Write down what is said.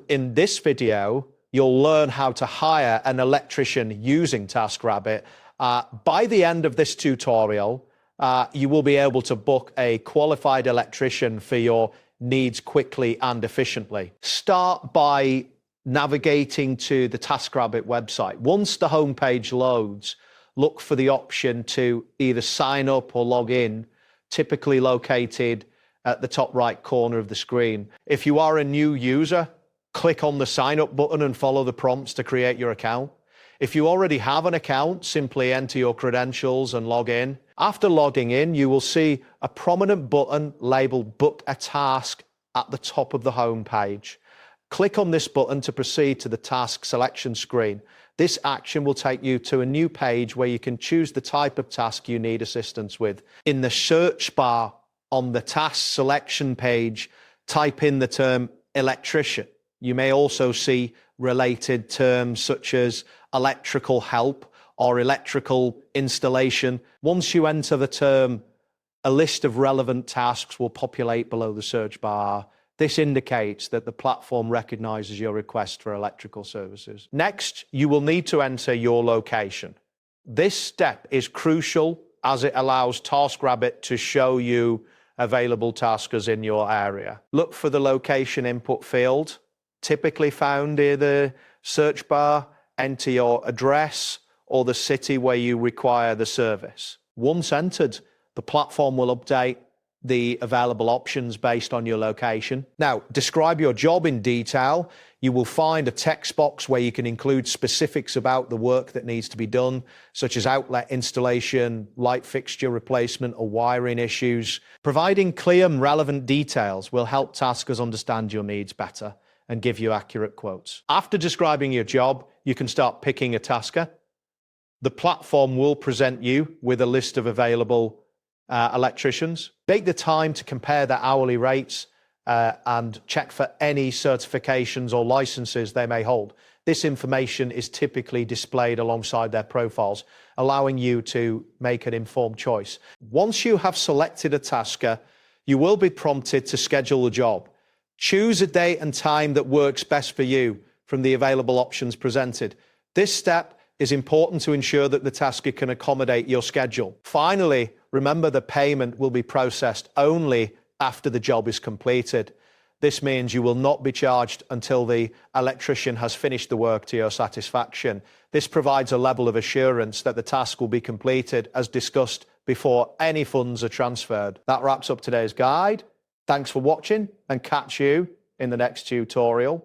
in this video, you'll learn how to hire an electrician using Taskrabbit. By the end of this tutorial, you will be able to book a qualified electrician for your needs quickly and efficiently. Start by navigating to the Taskrabbit website. Once the homepage loads, look for the option to either sign up or log in, typically located at the top right corner of the screen. If you are a new user, click on the sign up button and follow the prompts to create your account. If you already have an account, simply enter your credentials and log in. After logging in, you will see a prominent button labeled Book a Task at the top of the home page. Click on this button to proceed to the task selection screen. This action will take you to a new page where you can choose the type of task you need assistance with. In the search bar on the task selection page, type in the term electrician. You may also see related terms such as electrical help or electrical installation. Once you enter the term, a list of relevant tasks will populate below the search bar. This indicates that the platform recognizes your request for electrical services. Next, you will need to enter your location. This step is crucial as it allows Taskrabbit to show you available taskers in your area. Look for the location input field, typically found in the search bar. Enter your address or the city where you require the service. Once entered, the platform will update the available options based on your location. Now, describe your job in detail. You will find a text box where you can include specifics about the work that needs to be done, such as outlet installation, light fixture replacement, or wiring issues. Providing clear and relevant details will help taskers understand your needs better and give you accurate quotes. After describing your job, you can start picking a tasker. The platform will present you with a list of available electricians. Take the time to compare their hourly rates and check for any certifications or licenses they may hold. This information is typically displayed alongside their profiles, allowing you to make an informed choice. Once you have selected a tasker, you will be prompted to schedule the job. Choose a date and time that works best for you from the available options presented. This step is important to ensure that the tasker can accommodate your schedule. Finally, remember the payment will be processed only after the job is completed. This means you will not be charged until the electrician has finished the work to your satisfaction. This provides a level of assurance that the task will be completed as discussed before any funds are transferred. That wraps up today's guide. Thanks for watching and catch you in the next tutorial.